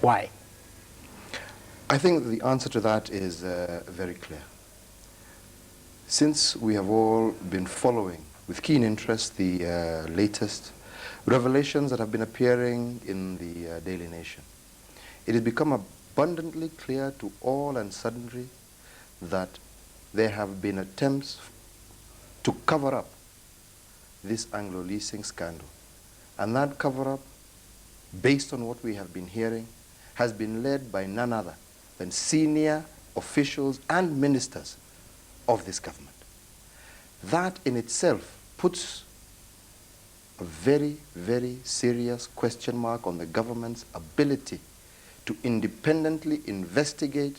Why? I think the answer to that is very clear. Since we have all been following with keen interest the latest revelations that have been appearing in the Daily Nation, it has become abundantly clear to all and sundry that there have been attempts to cover up this Anglo Leasing scandal. And that cover-up, based on what we have been hearing, has been led by none other than senior officials and ministers of this government. That in itself puts a very, very serious question mark on the government's ability to independently investigate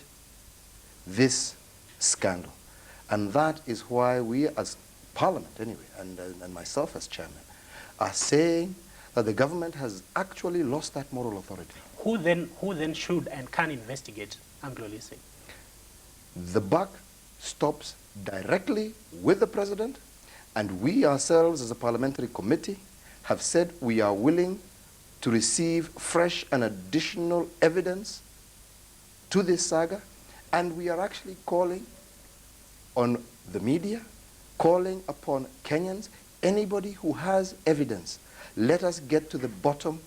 this scandal. And that is why we as Parliament, anyway, and myself as chairman, are saying that the government has actually lost that moral authority. Who then should and can investigate Anglo Leasing? The buck stops directly with the president, and we ourselves as a parliamentary committee have said we are willing to receive fresh and additional evidence to this saga, and we are actually calling on the media, calling upon Kenyans, anybody who has evidence, let us get to the bottom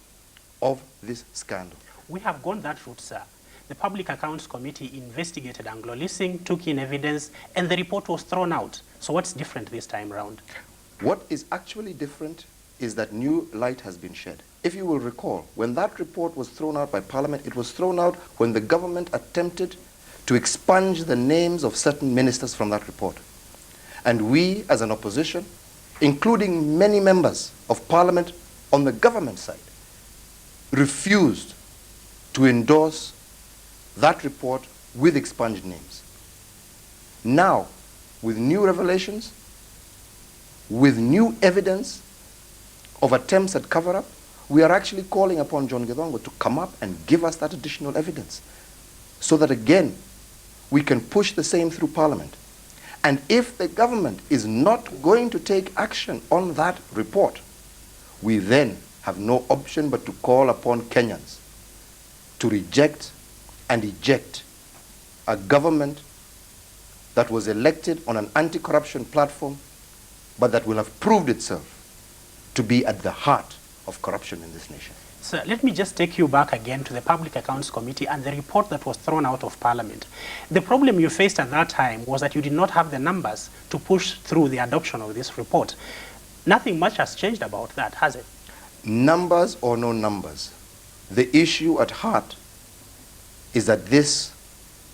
of this scandal. We have gone that route, sir. The Public Accounts Committee investigated Anglo Leasing, took in evidence, and the report was thrown out. So what's different this time around? What is actually different is that new light has been shed. If you will recall, when that report was thrown out by Parliament, it was thrown out when the government attempted to expunge the names of certain ministers from that report. And we, as an opposition, including many members of Parliament on the government side, refused to endorse that report with expunged names. Now, with new revelations, with new evidence of attempts at cover-up, we are actually calling upon John Githongo to come up and give us that additional evidence so that, again, we can push the same through Parliament. And if the government is not going to take action on that report, we then have no option but to call upon Kenyans to reject and eject a government that was elected on an anti-corruption platform, but that will have proved itself to be at the heart of corruption in this nation. Sir, let me just take you back again to the Public Accounts Committee and the report that was thrown out of Parliament. The problem you faced at that time was that you did not have the numbers to push through the adoption of this report. Nothing much has changed about that, has it? Numbers or no numbers, the issue at heart is that this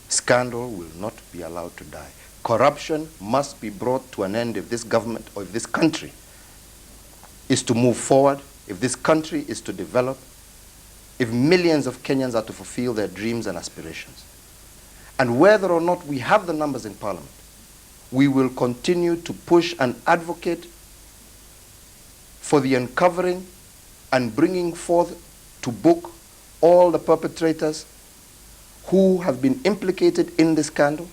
scandal will not be allowed to die. Corruption must be brought to an end if this government or if this country is to move forward, if this country is to develop, if millions of Kenyans are to fulfill their dreams and aspirations. And whether or not we have the numbers in Parliament, we will continue to push and advocate for the uncovering and bringing forth to book all the perpetrators who have been implicated in this scandal.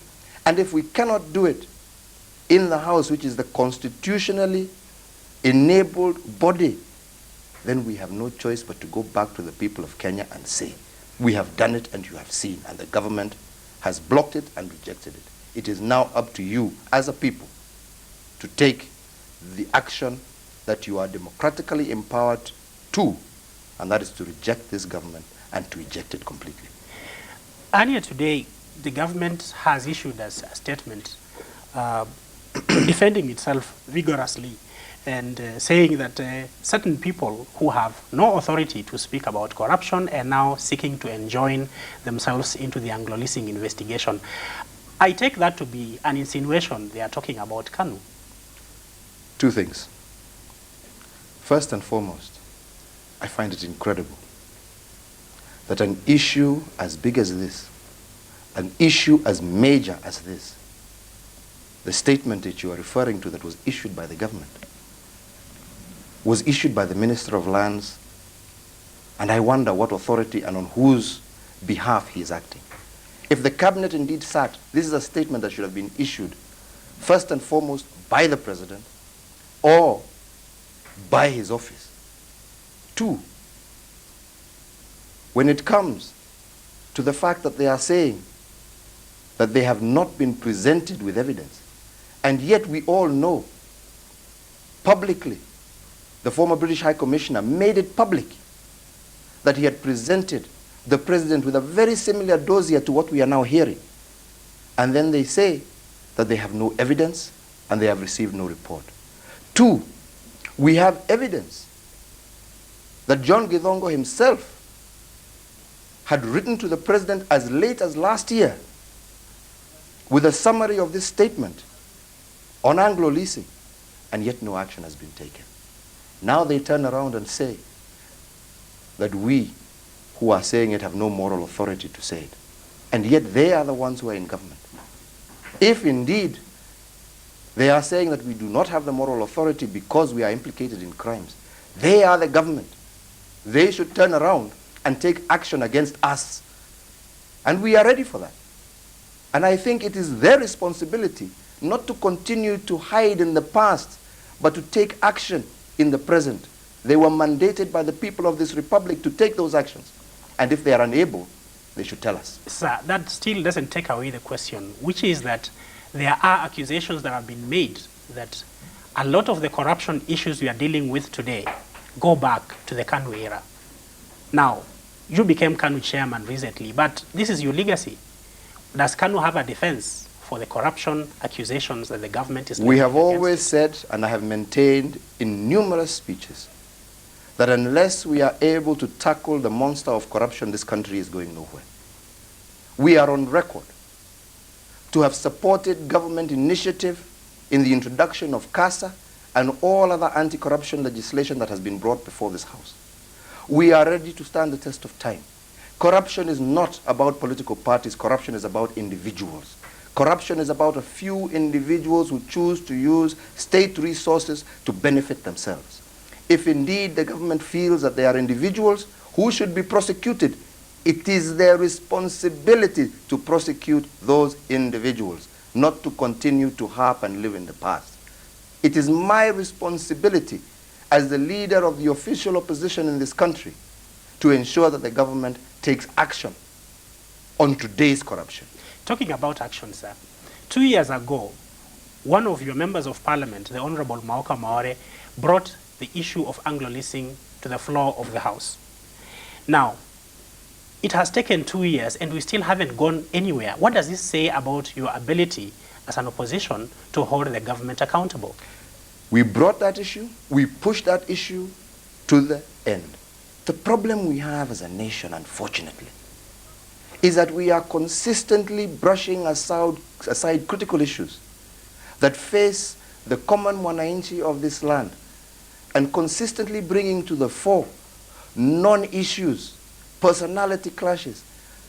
And if we cannot do it in the House, which is the constitutionally enabled body, then we have no choice but to go back to the people of Kenya and say, we have done it and you have seen, and the government has blocked it and rejected it. It is now up to you as a people to take the action that you are democratically empowered to, and that is to reject this government and to eject it completely. Earlier today, the government has issued a statement defending itself vigorously and saying that certain people who have no authority to speak about corruption are now seeking to enjoin themselves into the Anglo Leasing investigation. I take that to be an insinuation they are talking about KANU. Two things. First and foremost, I find it incredible that an issue as big as this, an issue as major as this, the statement that you are referring to that was issued by the government, was issued by the Minister of Lands, and I wonder what authority and on whose behalf he is acting. If the cabinet indeed sat, this is a statement that should have been issued first and foremost by the president or by his office. Two, when it comes to the fact that they are saying that they have not been presented with evidence. And yet we all know publicly, the former British High Commissioner made it public that he had presented the president with a very similar dossier to what we are now hearing. And then they say that they have no evidence and they have received no report. Two, we have evidence that John Githongo himself had written to the president as late as last year with a summary of this statement on Anglo Leasing, and yet no action has been taken. Now they turn around and say that we who are saying it have no moral authority to say it. And yet they are the ones who are in government. If indeed they are saying that we do not have the moral authority because we are implicated in crimes, they are the government. They should turn around and take action against us. And we are ready for that. And I think it is their responsibility not to continue to hide in the past, but to take action in the present. They were mandated by the people of this republic to take those actions. And if they are unable, they should tell us. Sir, that still doesn't take away the question, which is that there are accusations that have been made that a lot of the corruption issues we are dealing with today go back to the KANU era. Now, you became KANU chairman recently, but this is your legacy. Does KANU have a defense for the corruption accusations that the government is making? We have always said, and I have maintained in numerous speeches, that unless we are able to tackle the monster of corruption, this country is going nowhere. We are on record to have supported government initiative in the introduction of CASA and all other anti-corruption legislation that has been brought before this House. We are ready to stand the test of time. Corruption is not about political parties. Corruption is about individuals. Corruption is about a few individuals who choose to use state resources to benefit themselves. If indeed the government feels that they are individuals who should be prosecuted, it is their responsibility to prosecute those individuals, not to continue to harp and live in the past. It is my responsibility as the leader of the official opposition in this country to ensure that the government takes action on today's corruption. Talking about action, sir, 2 years ago, one of your members of parliament, the Honorable Mauka Maore, brought the issue of Anglo Leasing to the floor of the House. Now, it has taken 2 years and we still haven't gone anywhere. What does this say about your ability as an opposition to hold the government accountable? We brought that issue, we pushed that issue to the end. The problem we have as a nation, unfortunately, is that we are consistently brushing aside critical issues that face the common mwananchi of this land and consistently bringing to the fore non-issues, personality clashes,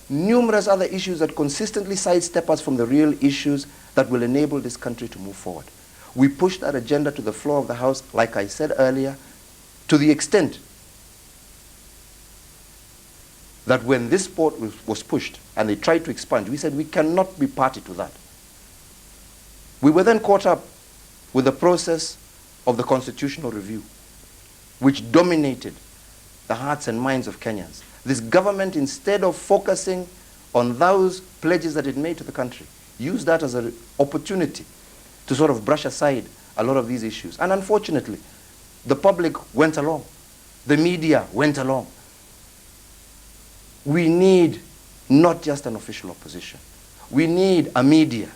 numerous other issues that consistently sidestep us from the real issues that will enable this country to move forward. We pushed that agenda to the floor of the House, like I said earlier, to the extent that when this port was pushed and they tried to expunge, we said we cannot be party to that. We were then caught up with the process of the constitutional review, which dominated the hearts and minds of Kenyans. This government, instead of focusing on those pledges that it made to the country, used that as an opportunity to sort of brush aside a lot of these issues. And unfortunately, the public went along. The media went along. We need not just an official opposition. We need a media.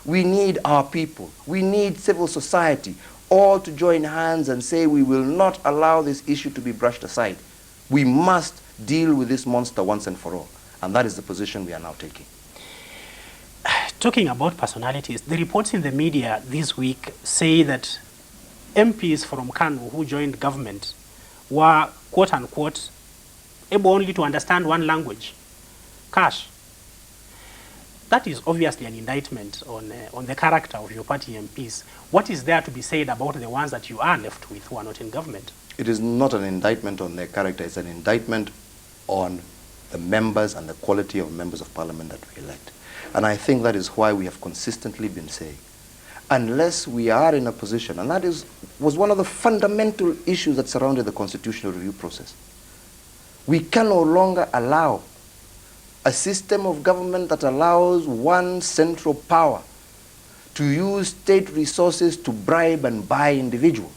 We need our people. We need civil society, all to join hands and say we will not allow this issue to be brushed aside. We must deal with this monster once and for all. And that is the position we are now taking. Talking about personalities, the reports in the media this week say that MPs from KANU who joined government were, quote unquote, able only to understand one language, cash. That is obviously an indictment on the character of your party MPs. What is there to be said about the ones that you are left with who are not in government? It is not an indictment on their character. It's an indictment on the members and the quality of members of parliament that we elect. And I think that is why we have consistently been saying, unless we are in a position, and that was one of the fundamental issues that surrounded the constitutional review process, we can no longer allow a system of government that allows one central power to use state resources to bribe and buy individuals.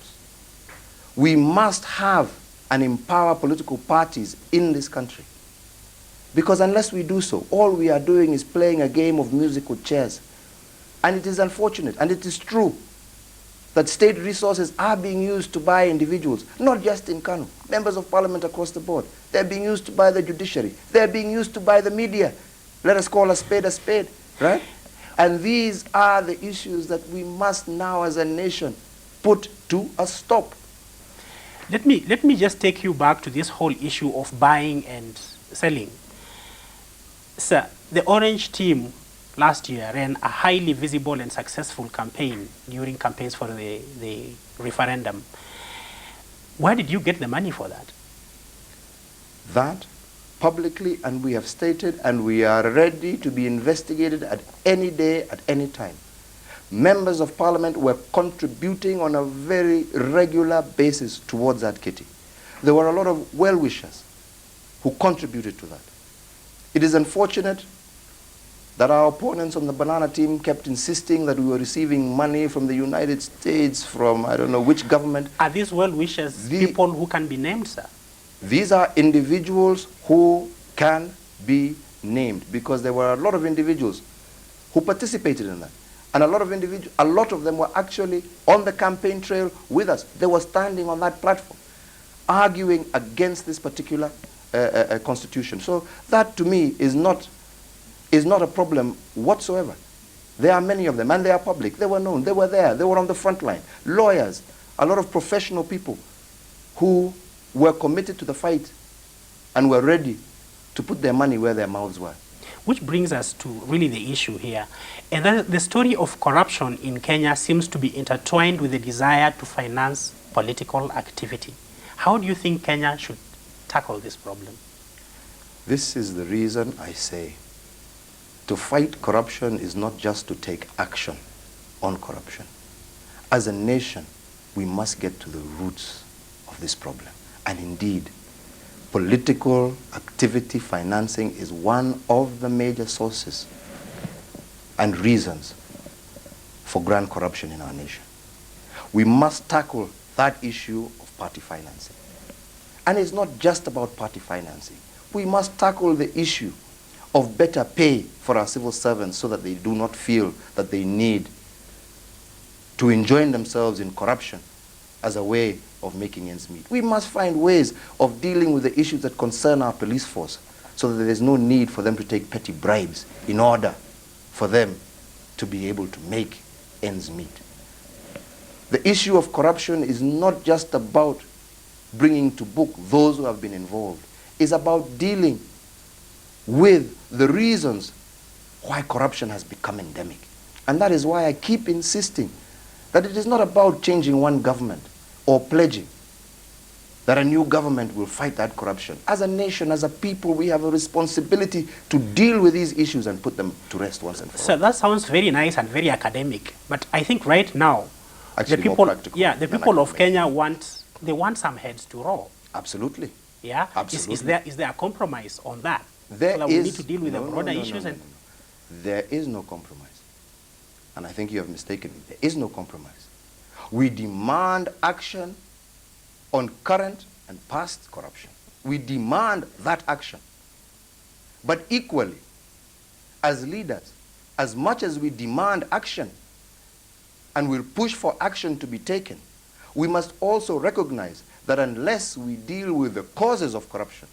We must have and empower political parties in this country. Because unless we do so, all we are doing is playing a game of musical chairs. And it is unfortunate, and it is true, that state resources are being used to buy individuals, not just in Kanu, members of parliament across the board. They're being used to buy the judiciary. They're being used to buy the media. Let us call a spade, right? And these are the issues that we must now as a nation put to a stop. Let me just take you back to this whole issue of buying and selling. Sir, the Orange team last year ran a highly visible and successful campaign during campaigns for the referendum. Where did you get the money for that? That publicly, and we have stated, and we are ready to be investigated at any day, at any time. Members of parliament were contributing on a very regular basis towards that kitty. There were a lot of well-wishers who contributed to that. It is unfortunate that our opponents on the banana team kept insisting that we were receiving money from the United States, from I don't know which government. Are these well-wishers people who can be named, sir? These are individuals who can be named, because there were a lot of individuals who participated in that. And a lot of them were actually on the campaign trail with us. They were standing on that platform, arguing against this particular constitution. So that to me is not a problem whatsoever. There are many of them, and they are public. They were known, they were there, they were on the front line. Lawyers, a lot of professional people who were committed to the fight and were ready to put their money where their mouths were. Which brings us to really the issue here. And that the story of corruption in Kenya seems to be intertwined with the desire to finance political activity. How do you think Kenya should tackle this problem? This is the reason I say to fight corruption is not just to take action on corruption. As a nation, we must get to the roots of this problem. And indeed, political activity financing is one of the major sources and reasons for grand corruption in our nation. We must tackle that issue of party financing. And it's not just about party financing. We must tackle the issue of better pay for our civil servants so that they do not feel that they need to enjoin themselves in corruption as a way of making ends meet. We must find ways of dealing with the issues that concern our police force so that there is no need for them to take petty bribes in order for them to be able to make ends meet. The issue of corruption is not just about bringing to book those who have been involved. It's about dealing with the reasons why corruption has become endemic. And that is why I keep insisting that it is not about changing one government or pledging that a new government will fight that corruption. As a nation, as a people, we have a responsibility to deal with these issues and put them to rest once and for all. So that sounds very nice and very academic, but I think right now, Actually, the people, more practical. yeah, the people of Kenya want some heads to roll. Absolutely. Yeah. Absolutely. Is there a compromise on that? There so that is, we need to deal with the broader issues. And there is no compromise. And I think you have mistaken me. There is no compromise. We demand action on current and past corruption. We demand that action. But equally, as leaders, as much as we demand action and will push for action to be taken, we must also recognize that unless we deal with the causes of corruption,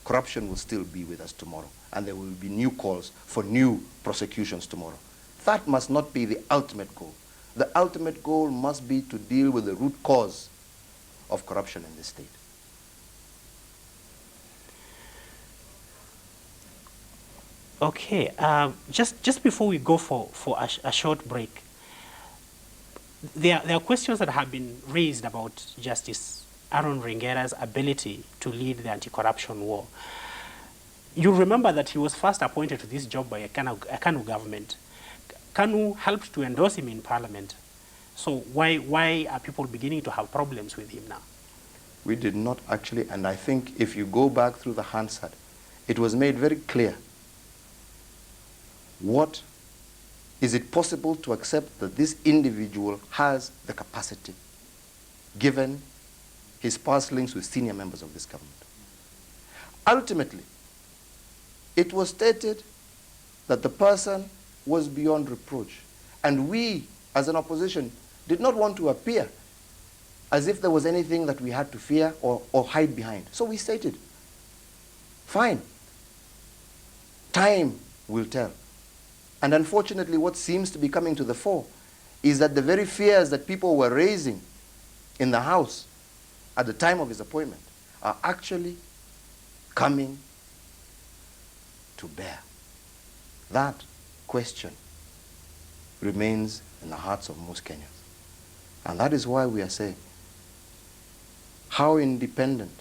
corruption will still be with us tomorrow, and there will be new calls for new prosecutions tomorrow. That must not be the ultimate goal. The ultimate goal must be to deal with the root cause of corruption in this state. Okay, just before we go for a short break, there are questions that have been raised about Justice Aaron Ringera's ability to lead the anti-corruption war. You remember that he was first appointed to this job by a Kanu government. Kanu helped to endorse him in parliament. So why are people beginning to have problems with him now? We did not actually, and I think if you go back through the Hansard, it was made very clear what is it possible to accept that this individual has the capacity, given his past links with senior members of this government. Ultimately, it was stated that the person was beyond reproach. And we, as an opposition, did not want to appear as if there was anything that we had to fear or hide behind. So we stated, fine, time will tell. And unfortunately, what seems to be coming to the fore is that the very fears that people were raising in the House at the time of his appointment are actually coming to bear. That question remains in the hearts of most Kenyans. And that is why we are saying, how independent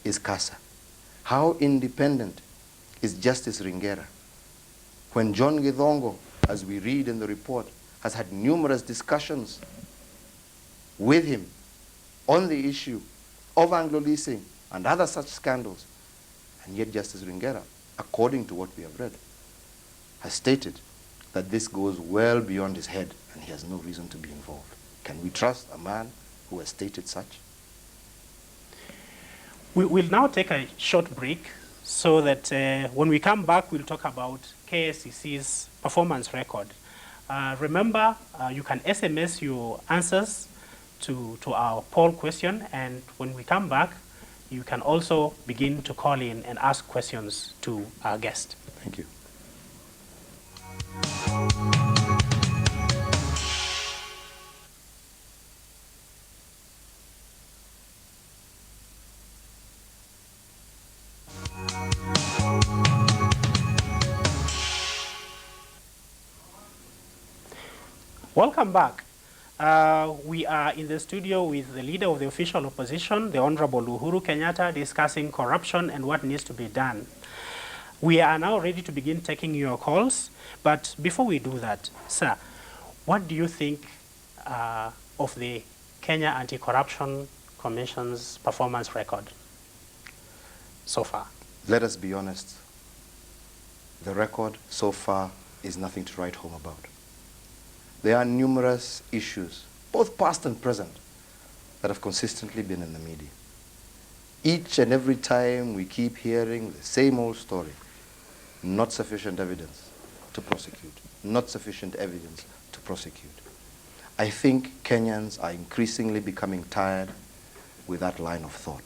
is CASA? How independent is Justice Ringera? When John Githongo, as we read in the report, has had numerous discussions with him on the issue of Anglo Leasing and other such scandals, and yet Justice Ringera, according to what we have read, has stated that this goes well beyond his head and he has no reason to be involved. Can we trust a man who has stated such? We'll now take a short break so that when we come back, we'll talk about KSCC's performance record. Remember, you can SMS your answers to our poll question, and when we come back, you can also begin to call in and ask questions to our guest. Thank you. Welcome back. We are in the studio with the leader of the official opposition, the Honorable Uhuru Kenyatta, discussing corruption and what needs to be done. We are now ready to begin taking your calls, but before we do that, sir, what do you think of the Kenya Anti-Corruption Commission's performance record so far? Let us be honest. The record so far is nothing to write home about. There are numerous issues, both past and present, that have consistently been in the media. Each and every time we keep hearing the same old story. Not sufficient evidence to prosecute. Not sufficient evidence to prosecute. I think Kenyans are increasingly becoming tired with that line of thought.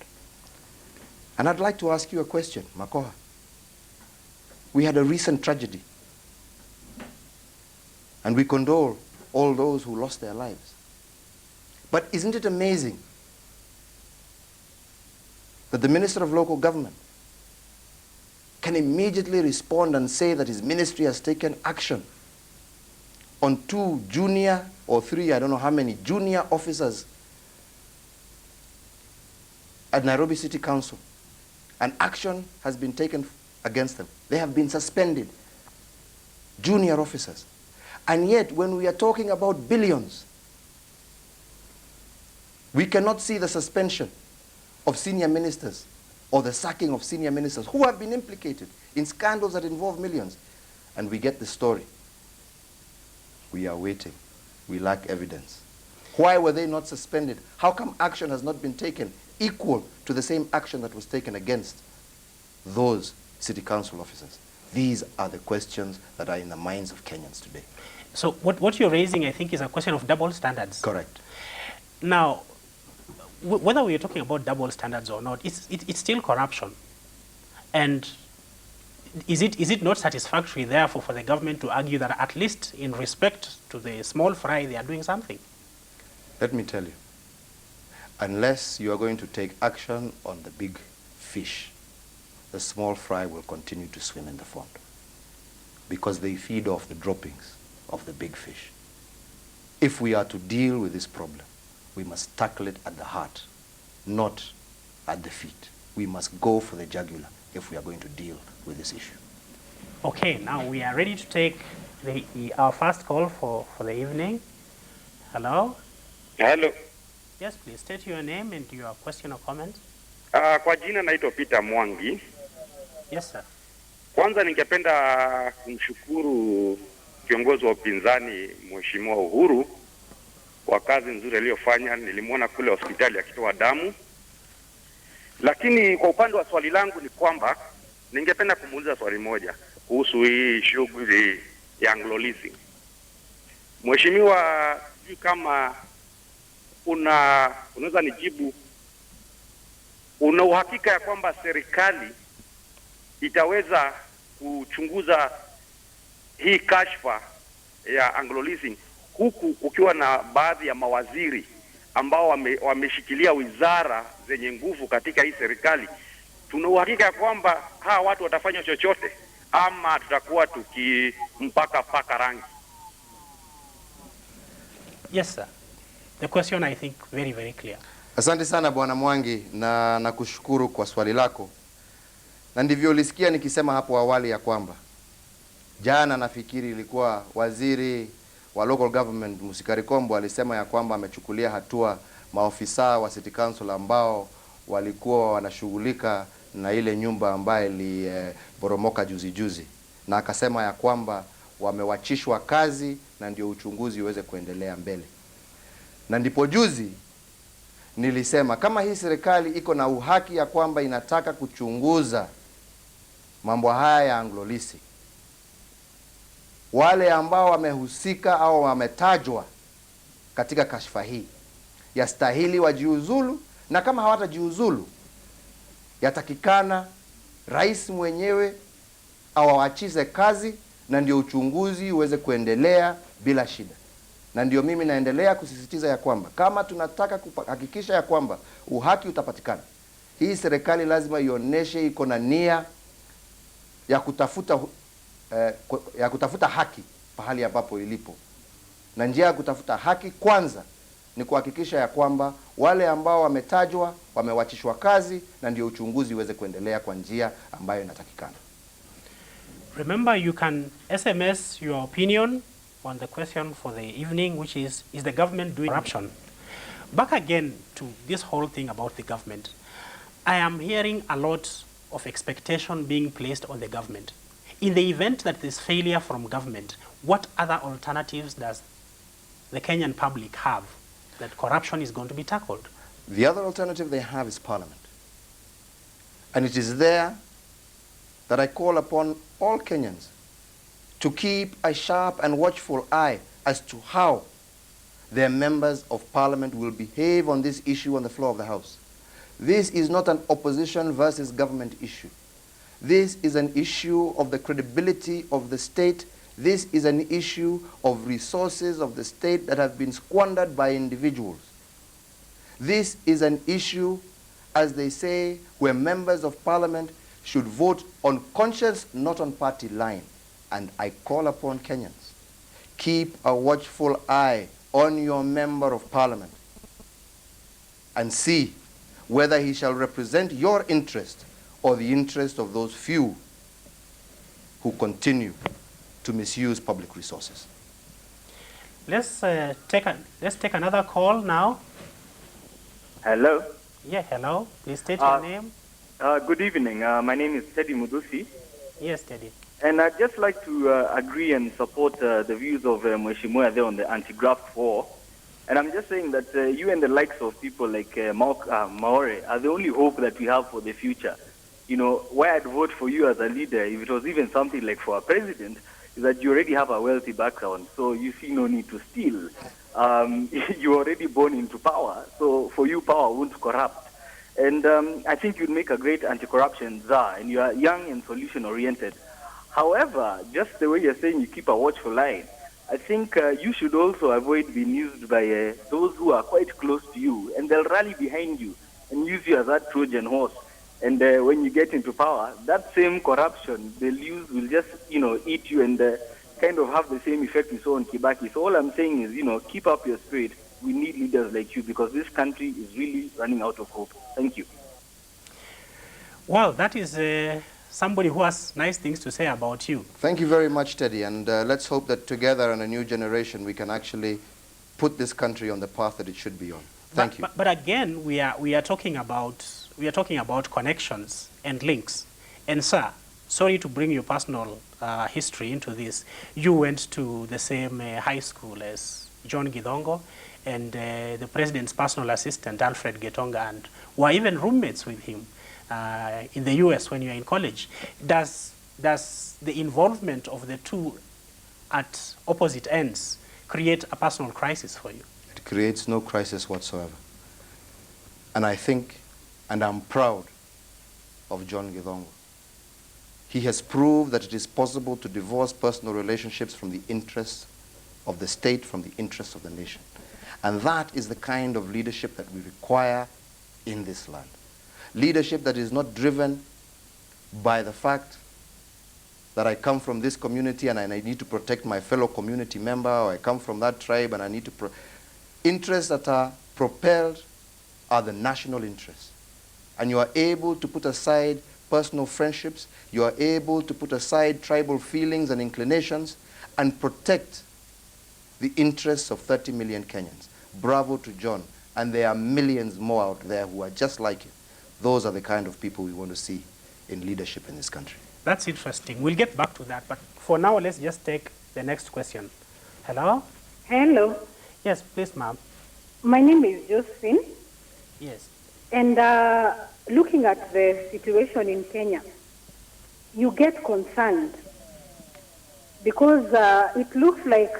And I'd like to ask you a question, Makoha. We had a recent tragedy, and we condole all those who lost their lives. But isn't it amazing that the Minister of Local Government can immediately respond and say that his ministry has taken action on 2 junior or 3, I don't know how many, junior officers at Nairobi City Council, and action has been taken against them. They have been suspended, junior officers. And yet, when we are talking about billions, we cannot see the suspension of senior ministers or the sacking of senior ministers who have been implicated in scandals that involve millions. And we get the story. We are waiting. We lack evidence. Why were they not suspended? How come action has not been taken equal to the same action that was taken against those city council officers? These are the questions that are in the minds of Kenyans today. So what you're raising, I think, is a question of double standards. Correct. Now, whether we're talking about double standards or not, it's still corruption. And is it not satisfactory, therefore, for the government to argue that at least in respect to the small fry, they are doing something? Let me tell you, unless you are going to take action on the big fish, the small fry will continue to swim in the pond because they feed off the droppings of the big fish. If we are to deal with this problem, we must tackle it at the heart, not at the feet. We must go for the jugular if we are going to deal with this issue. Okay, now we are ready to take our first call for the evening. Hello? Hello. Yes, please state your name and your question or comment. Kwa jina naitwa Peter Mwangi. Yes, sir. Kwanza ningependa kumshukuru kiongozi wa upinzani Mheshimiwa Uhuru kwa kazi nzuri aliyofanya. Nilimwona kule hospitali akitoa damu. Lakini kwa upande wa swali langu ni kwamba ningependa kumuuliza swali moja kuhusu hii shughuli ya Anglo Leasing. Mheshimiwa, sijui kama unaweza nijibu, una uhakika ya kwamba serikali itaweza kuchunguza hii kashfa ya Anglo Leasing huku ukiwa na baadhi ya mawaziri ambao wameshikilia wizara zenye nguvu katika hii serikali? Tuna uhakika ya kwamba hawa watu watafanya chochote ama tutakuwa tukimpaka paka rangi? Yes, sir. The question, I think, very, very clear. Asante sana Bwana Mwangi, na nakushukuru kwa swali lako. Na ndivyo ulisikia nikisema hapo awali ya kwamba jana, nafikiri ilikuwa waziri wa local government Musikari Kombo alisema ya kwamba amechukulia hatua maofisa wa City Council ambao walikuwa wanashughulika na ile nyumba ambayo iliboromoka juzi, na akasema ya kwamba wamewachishwa kazi na ndio uchunguzi uweze kuendelea mbele. Na ndipo juzi nilisema kama hii serikali iko na uhaki ya kwamba inataka kuchunguza mambo haya ya Anglo Leasing, wale ambao wamehusika au wametajwa katika kashfa hii yastahili wajiuzulu, na kama hawatajiuzulu yatakikana rais mwenyewe awaachize kazi na ndio uchunguzi uweze kuendelea bila shida. Na ndio mimi naendelea kusisitiza ya kwamba kama tunataka kuhakikisha ya kwamba uhaki utapatikana, hii serikali lazima ionyeshe iko na nia ya kutafuta haki pahali ambapo ilipo. Na njia ya kutafuta haki kwanza ni kuhakikisha ya kwamba wale ambao wametajwa wamewachishwa kazi na ndio uchunguzi uweze kuendelea kwa njia ambayo inatakikana. Remember, you can SMS your opinion on the question for the evening, which is the government doing corruption? Back again to this whole thing about the government. I am hearing a lot of expectation being placed on the government. In the event that there's failure from government, what other alternatives does the Kenyan public have that corruption is going to be tackled? The other alternative they have is Parliament. And it is there that I call upon all Kenyans to keep a sharp and watchful eye as to how their members of Parliament will behave on this issue on the floor of the House. This is not an opposition versus government issue. This is an issue of the credibility of the state. This is an issue of resources of the state that have been squandered by individuals. This is an issue, as they say, where members of Parliament should vote on conscience, not on party line. And I call upon Kenyans, keep a watchful eye on your member of Parliament and see whether he shall represent your interest or the interest of those few who continue to misuse public resources. Let's take another call now. Hello. Yeah, hello. Please state your name. Good evening. My name is Teddy Mudusi. Yes, Teddy. And I'd just like to agree and support the views of Mheshimiwa there on the anti-graft war. And I'm just saying that you and the likes of people like Maore are the only hope that we have for the future. You know, why I'd vote for you as a leader, if it was even something like for a president, is that you already have a wealthy background, so you see no need to steal. You're already born into power, so for you, power won't corrupt. And I think you'd make a great anti-corruption czar, and you are young and solution-oriented. However, just the way you're saying you keep a watchful eye, I think you should also avoid being used by those who are quite close to you, and they'll rally behind you and use you as that Trojan horse. And when you get into power, that same corruption they'll use will just, eat you and kind of have the same effect we saw on Kibaki. So all I'm saying is, keep up your spirit. We need leaders like you because this country is really running out of hope. Thank you. Well, that is somebody who has nice things to say about you. Thank you very much, Teddy. And let's hope that together in a new generation we can actually put this country on the path that it should be on. Thank you. But again, we are talking about connections and links. And sir, sorry to bring your personal history into this. You went to the same high school as John Githongo and the president's personal assistant, Alfred Getonga, and were even roommates with him in the US when you were in college. Does the involvement of the two at opposite ends create a personal crisis for you? It creates no crisis whatsoever. And I think, and I'm proud of John Githongo. He has proved that it is possible to divorce personal relationships from the interests of the state, from the interests of the nation. And that is the kind of leadership that we require in this land. Leadership that is not driven by the fact that I come from this community and I need to protect my fellow community member, or I come from that tribe and I need to... Interests that are propelled are the national interests. And you are able to put aside personal friendships, you are able to put aside tribal feelings and inclinations and protect the interests of 30 million Kenyans. Bravo to John. And there are millions more out there who are just like him. Those are the kind of people we want to see in leadership in this country. That's interesting. We'll get back to that. But for now, let's just take the next question. Hello? Hello. Yes, please, ma'am. My name is Josephine. Yes. And looking at the situation in Kenya, you get concerned because it looks like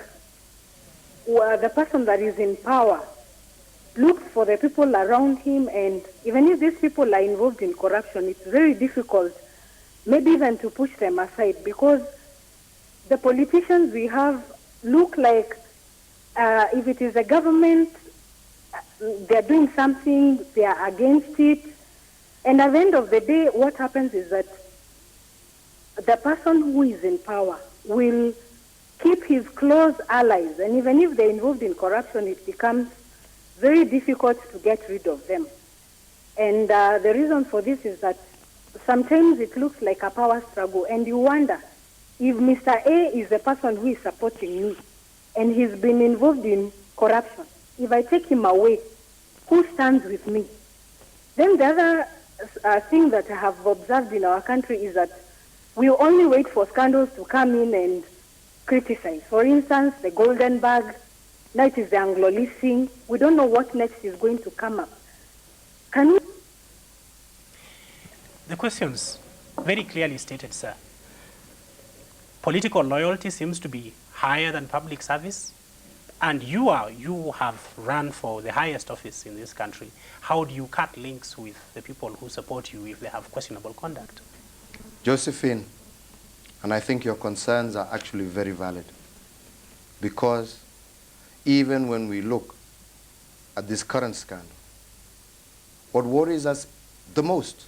the person that is in power looks for the people around him, and even if these people are involved in corruption, it's very difficult maybe even to push them aside, because the politicians we have look like if it is a government, they're doing something, they are against it. And at the end of the day, what happens is that the person who is in power will keep his close allies, and even if they're involved in corruption, it becomes very difficult to get rid of them. And the reason for this is that sometimes it looks like a power struggle, and you wonder if Mr. A is the person who is supporting me, and he's been involved in corruption. If I take him away, who stands with me? Then the other thing that I have observed in our country is that we only wait for scandals to come in and criticize. For instance, the Golden Bag, now it is the Anglo Leasing. We don't know what next is going to come up. Can we... The question's very clearly stated, sir. Political loyalty seems to be higher than public service, and you have run for the highest office in this country. How do you cut links with the people who support you if they have questionable conduct? Josephine, and I think your concerns are actually very valid, because even when we look at this current scandal, what worries us the most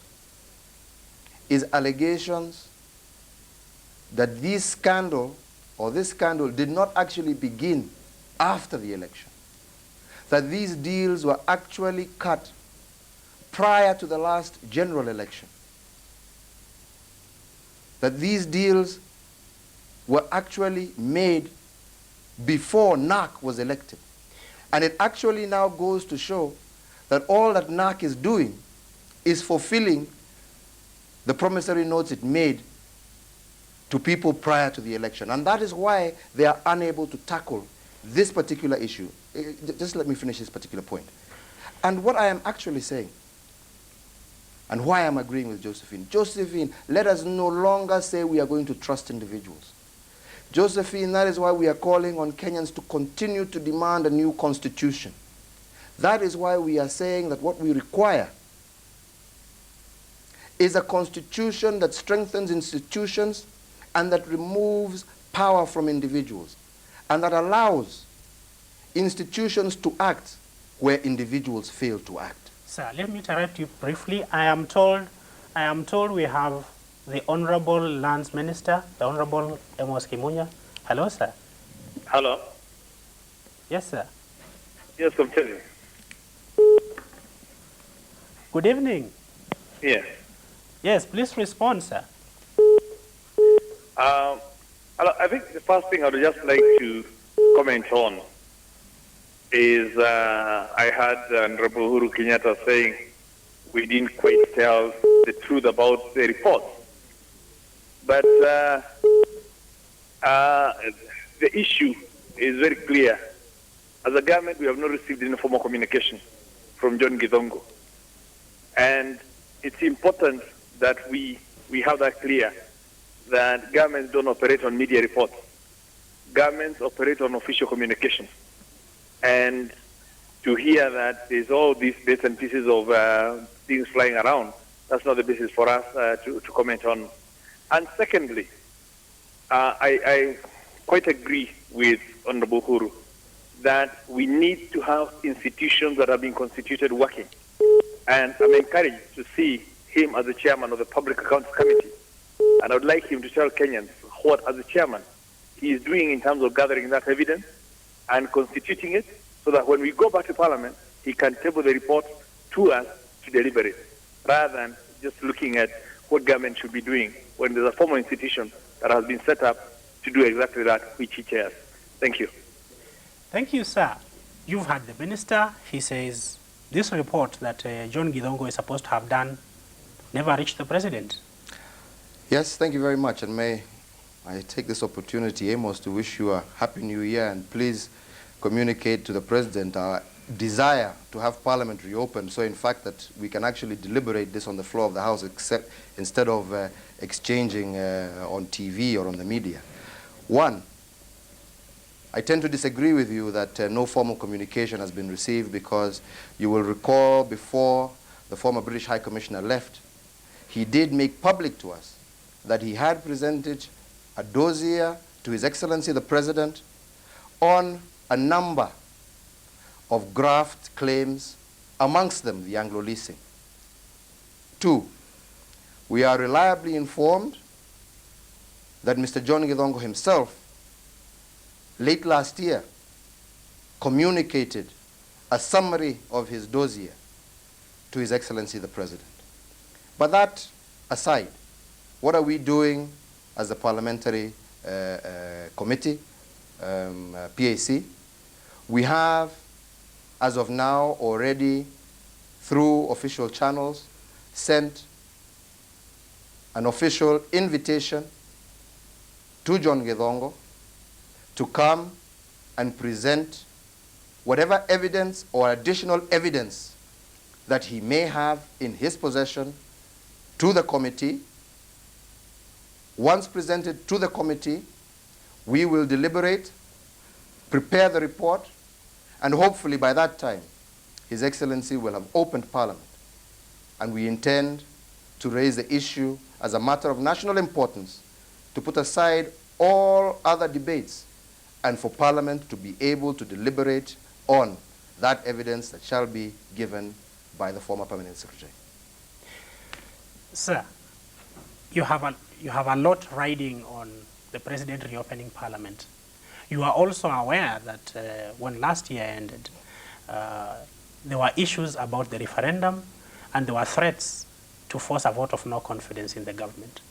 is allegations that this scandal did not actually begin after the election, that these deals were actually cut prior to the last general election, that these deals were actually made before NAC was elected. And it actually now goes to show that all that NAC is doing is fulfilling the promissory notes it made to people prior to the election. And that is why they are unable to tackle this particular issue. Just let me finish this particular point. And what I am actually saying, and why I'm agreeing with Josephine. Josephine, let us no longer say we are going to trust individuals. Josephine, that is why we are calling on Kenyans to continue to demand a new constitution. That is why we are saying that what we require is a constitution that strengthens institutions and that removes power from individuals, and that allows institutions to act where individuals fail to act. Sir, let me interrupt you briefly. I am told we have the Honorable Lands Minister, the Honorable Amos Kimunya. Hello, sir. Hello. Yes, sir. Yes, I'm telling you. Good evening. Yes. Yes, please respond, sir. I think the first thing I would just like to comment on is I heard Honorable Uhuru Kenyatta saying we didn't quite tell the truth about the report. But the issue is very clear. As a government, we have not received any formal communication from John Githongo. And it's important that we have that clear, that governments don't operate on media reports. Governments operate on official communication. And to hear that there's all these bits and pieces of things flying around, that's not the basis for us to comment on. And secondly, I quite agree with Honorable Uhuru that we need to have institutions that are being constituted working. And I'm encouraged to see him as the chairman of the Public Accounts Committee. And I would like him to tell Kenyans what, as a chairman, he is doing in terms of gathering that evidence and constituting it, so that when we go back to Parliament, he can table the report to us to deliberate, rather than just looking at what government should be doing when there's a formal institution that has been set up to do exactly that, which he chairs. Thank you. Thank you, sir. You've heard the minister. He says this report that John Githongo is supposed to have done never reached the president. Yes, thank you very much. And may I take this opportunity, Amos, to wish you a happy new year, and please communicate to the president our desire to have Parliament reopened, so in fact that we can actually deliberate this on the floor of the House, instead of exchanging on TV or on the media. One, I tend to disagree with you that no formal communication has been received, because you will recall before the former British High Commissioner left, he did make public to us that he had presented a dossier to His Excellency the President on a number of graft claims, amongst them the Anglo Leasing. Two, we are reliably informed that Mr. John Githongo himself, late last year, communicated a summary of his dossier to His Excellency the President. But that aside, what are we doing as a parliamentary committee, PAC? We have, as of now, already, through official channels, sent an official invitation to John Githongo to come and present whatever evidence or additional evidence that he may have in his possession to the committee. Once presented to the committee, we will deliberate, prepare the report, and hopefully by that time, His Excellency will have opened Parliament. And we intend to raise the issue as a matter of national importance, to put aside all other debates, and for Parliament to be able to deliberate on that evidence that shall be given by the former Permanent Secretary. Sir, you have a lot riding on the President reopening Parliament. You are also aware that when last year ended, there were issues about the referendum, and there were threats to force a vote of no confidence in the government.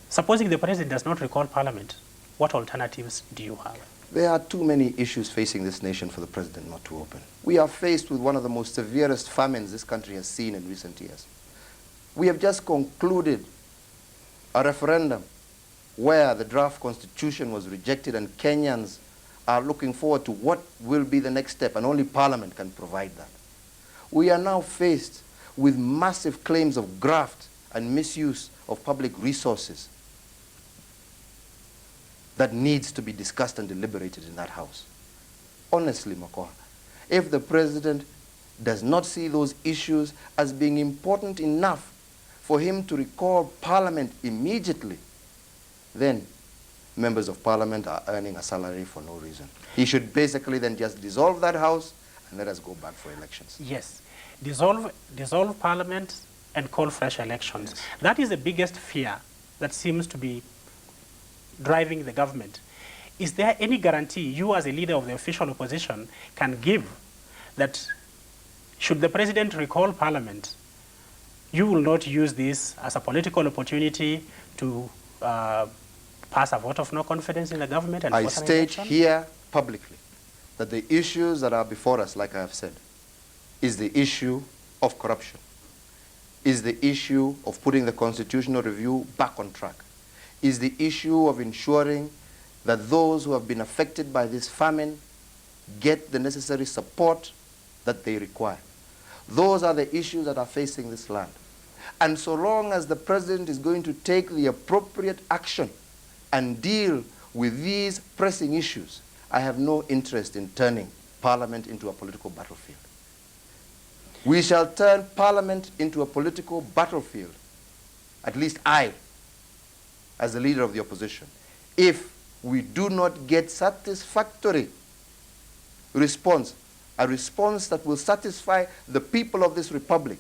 Supposing the President does not recall Parliament, what alternatives do you have? There are too many issues facing this nation for the President not to open. We are faced with one of the most severest famines this country has seen in recent years. We have just concluded a referendum where the draft constitution was rejected, and Kenyans are looking forward to what will be the next step, and only Parliament can provide that. We are now faced with massive claims of graft and misuse of public resources that needs to be discussed and deliberated in that House. Honestly, Makoha, if the President does not see those issues as being important enough for him to recall Parliament immediately, then members of Parliament are earning a salary for no reason. He should basically then just dissolve that House and let us go back for elections. Yes, dissolve Parliament and call fresh elections. Yes. That is the biggest fear that seems to be driving the government. Is there any guarantee you, as a leader of the official opposition, can give that should the President recall Parliament, you will not use this as a political opportunity to pass a vote of no confidence in the government? And I state here publicly that the issues that are before us, like I have said, is the issue of corruption, is the issue of putting the constitutional review back on track, is the issue of ensuring that those who have been affected by this famine get the necessary support that they require. Those are the issues that are facing this land. And so long as the president is going to take the appropriate action and deal with these pressing issues, I have no interest in turning Parliament into a political battlefield. We shall turn Parliament into a political battlefield, at least I, as the leader of the opposition, if we do not get satisfactory response, a response that will satisfy the people of this republic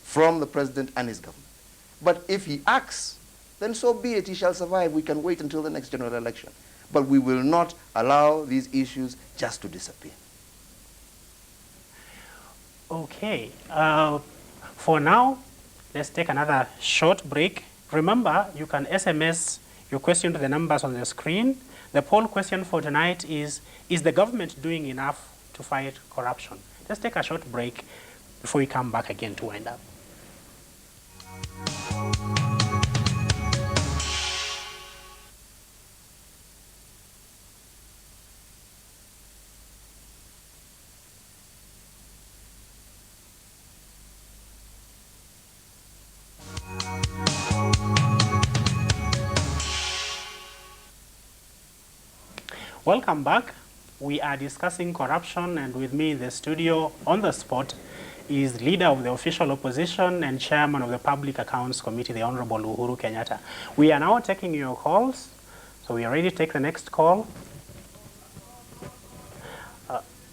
from the president and his government. But if he acts, then so be it, he shall survive. We can wait until the next general election. But we will not allow these issues just to disappear. Okay. For now, let's take another short break. Remember, you can SMS your question to the numbers on the screen. The poll question for tonight is the government doing enough to fight corruption? Let's take a short break before we come back again to wind up. Welcome back. We are discussing corruption, and with me in the studio on the spot is leader of the official opposition and chairman of the Public Accounts Committee, the Honorable Uhuru Kenyatta. We are now taking your calls, so we are ready to take the next call.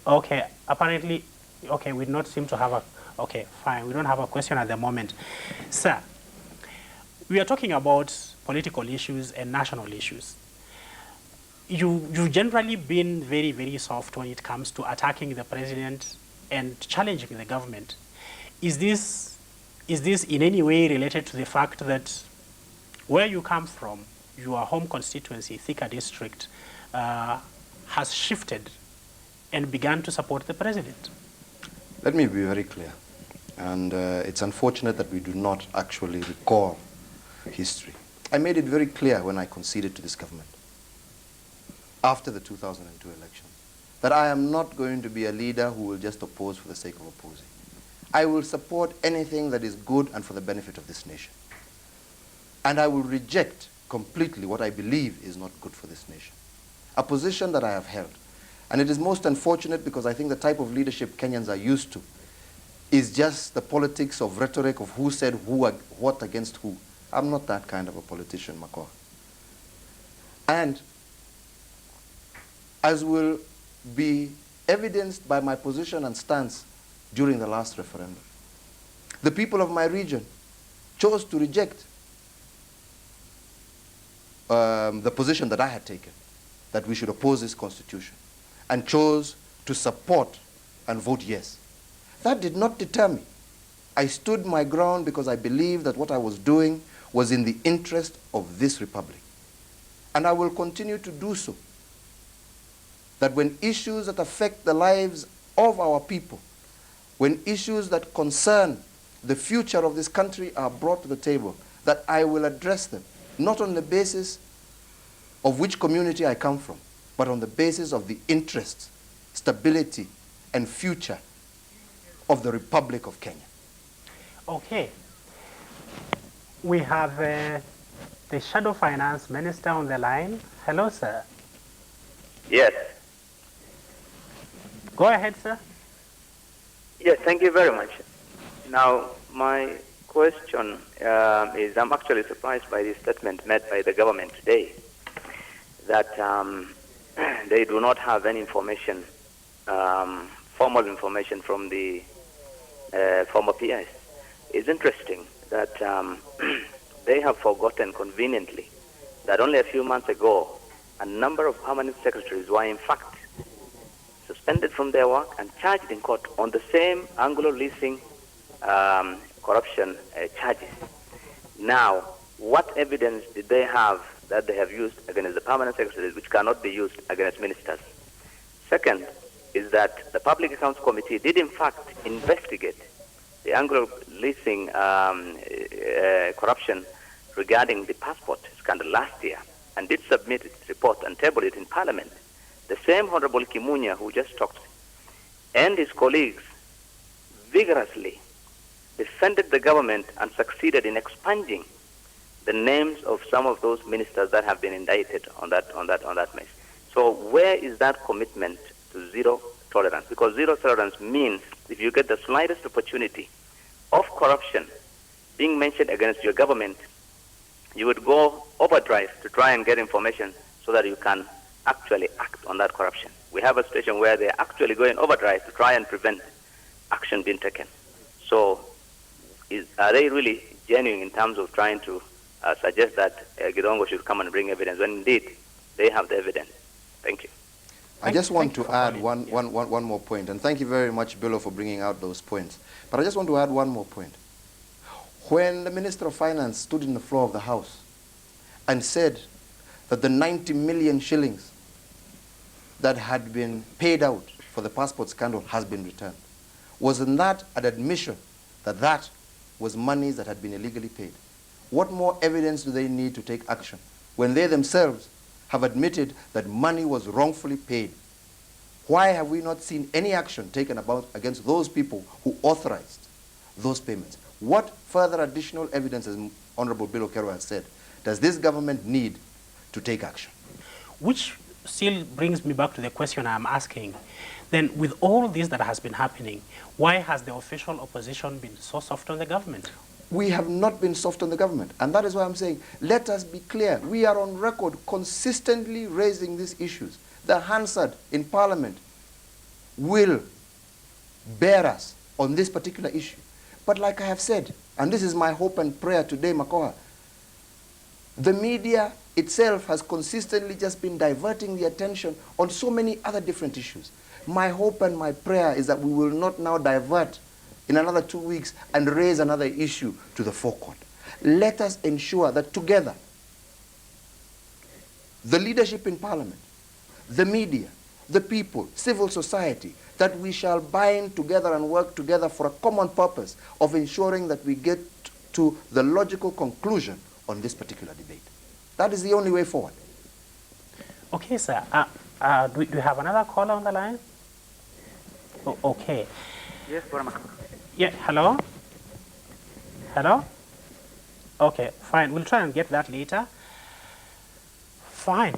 Okay, apparently, okay, we do not seem to have a, okay, fine, we don't have a question at the moment. Sir, we are talking about political issues and national issues. You've generally been very, very soft when it comes to attacking the president and challenging the government. Is this in any way related to the fact that where you come from, your home constituency, Thika district, has shifted and began to support the president? Let me be very clear. And it's unfortunate that we do not actually recall history. I made it very clear when I conceded to this government after the 2002 election that I am not going to be a leader who will just oppose for the sake of opposing. I will support anything that is good and for the benefit of this nation. And I will reject completely what I believe is not good for this nation. A position that I have held. And it is most unfortunate because I think the type of leadership Kenyans are used to is just the politics of rhetoric of who said who, what against who. I'm not that kind of a politician, Makoa. And as will be evidenced by my position and stance during the last referendum, the people of my region chose to reject the position that I had taken, that we should oppose this constitution, and chose to support and vote yes. That did not deter me. I stood my ground because I believed that what I was doing was in the interest of this republic. And I will continue to do so. That when issues that affect the lives of our people, when issues that concern the future of this country are brought to the table, that I will address them, not on the basis of which community I come from, but on the basis of the interests, stability, and future of the Republic of Kenya. Okay. We have the Shadow Finance Minister on the line. Hello, sir. Yes. Go ahead, sir. Yes, thank you very much. Now, my question is, I'm actually surprised by the statement made by the government today that they do not have any information, formal information from the former PS. It's interesting that they have forgotten conveniently that only a few months ago, a number of permanent secretaries were in fact suspended from their work and charged in court on the same Anglo Leasing corruption charges. Now, what evidence did they have that they have used against the permanent secretaries which cannot be used against ministers? Second is that the Public Accounts Committee did in fact investigate the Anglo Leasing corruption regarding the passport scandal last year and did submit its report and table it in Parliament, the same Honorable Kimunya who just talked and his colleagues vigorously defended the government and succeeded in expunging the names of some of those ministers that have been indicted on that mess. So where is that commitment to zero tolerance? Because zero tolerance means if you get the slightest opportunity of corruption being mentioned against your government, you would go overdrive to try and get information so that you can actually act on that corruption. We have a situation where they're actually going overdrive to try and prevent action being taken. So are they really genuine in terms of trying to suggest that Githongo should come and bring evidence when indeed they have the evidence? Thank you. I just want to add one more point, and thank you very much, Billo, for bringing out those points. But I just want to add one more point. When the Minister of Finance stood in the floor of the House and said that the 90 million shillings that had been paid out for the passport scandal has been returned, wasn't that an admission that that was monies that had been illegally paid? What more evidence do they need to take action when they themselves have admitted that money was wrongfully paid? Why have we not seen any action taken against those people who authorized those payments? What further additional evidence, as Honorable Bill Okero has said, does this government need to take action? Which still brings me back to the question I'm asking. Then with all this that has been happening, why has the official opposition been so soft on the government? We have not been soft on the government, and that is why I'm saying, let us be clear. We are on record consistently raising these issues. The Hansard in Parliament will bear us on this particular issue. But like I have said, and this is my hope and prayer today, Makoha, the media itself has consistently just been diverting the attention on so many other different issues. My hope and my prayer is that we will not now divert in another 2 weeks and raise another issue to the forecourt. Let us ensure that together, the leadership in Parliament, the media, the people, civil society, that we shall bind together and work together for a common purpose of ensuring that we get to the logical conclusion on this particular debate. That is the only way forward. Okay, sir. Do you have another caller on the line? Oh, okay. Yes, Borama. Yeah, hello? Hello? Okay, fine. We'll try and get that later. Fine.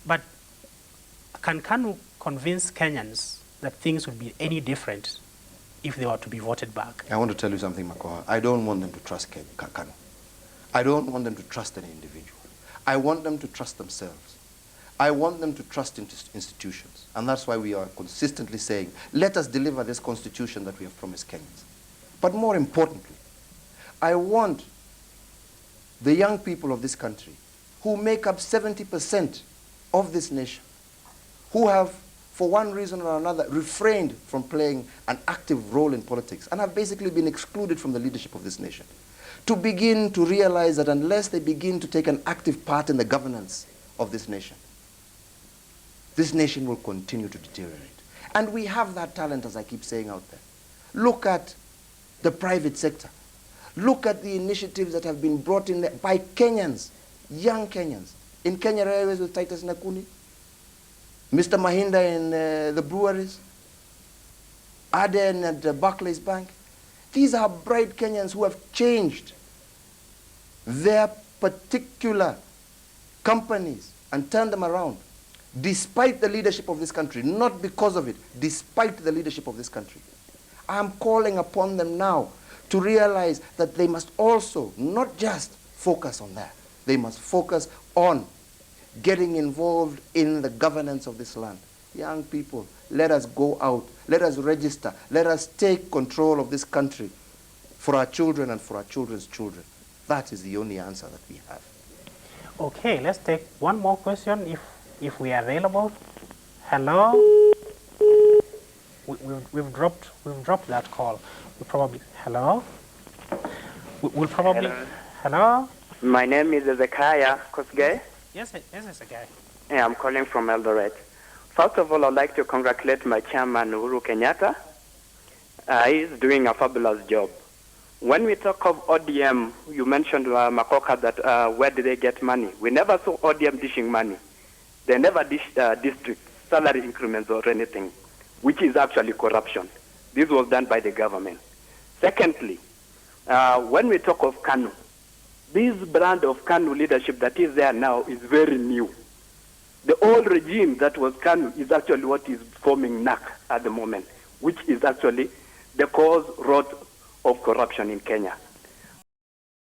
But can KANU convince Kenyans that things would be any different if they were to be voted back? I want to tell you something, Makoha. I don't want them to trust KANU. I don't want them to trust any individual. I want them to trust themselves. I want them to trust institutions. And that's why we are consistently saying, let us deliver this constitution that we have promised Kenyans. But more importantly, I want the young people of this country who make up 70% of this nation, who have, for one reason or another, refrained from playing an active role in politics and have basically been excluded from the leadership of this nation, to begin to realize that unless they begin to take an active part in the governance of this nation will continue to deteriorate. And we have that talent, as I keep saying out there. Look at the private sector. Look at the initiatives that have been brought in there by Kenyans, young Kenyans. In Kenya Railways with Titus Nakuni, Mr. Mahinda in the breweries, Aden at Barclays Bank. These are bright Kenyans who have changed their particular companies and turned them around, despite the leadership of this country, not because of it, despite the leadership of this country. I'm calling upon them now to realize that they must also not just focus on that. They must focus on getting involved in the governance of this land. Young people, let us go out, let us register, let us take control of this country for our children and for our children's children. That is the only answer that we have. Okay, let's take one more question if we are available. Hello? We've dropped that call. We probably, hello? We'll probably, hello? My name is Ezekiah Kosgei. Yes, it's a guy. Yeah, I'm calling from Eldoret. First of all, I'd like to congratulate my chairman, Uhuru Kenyatta. He's doing a fabulous job. When we talk of ODM, you mentioned Makoka that where did they get money? We never saw ODM dishing money. They never dished district salary increments or anything, which is actually corruption. This was done by the government. Secondly, when we talk of KANU, this brand of KANU leadership that is there now is very new. The old regime that was KANU is actually what is forming NAC at the moment, which is actually the cause root of corruption in Kenya.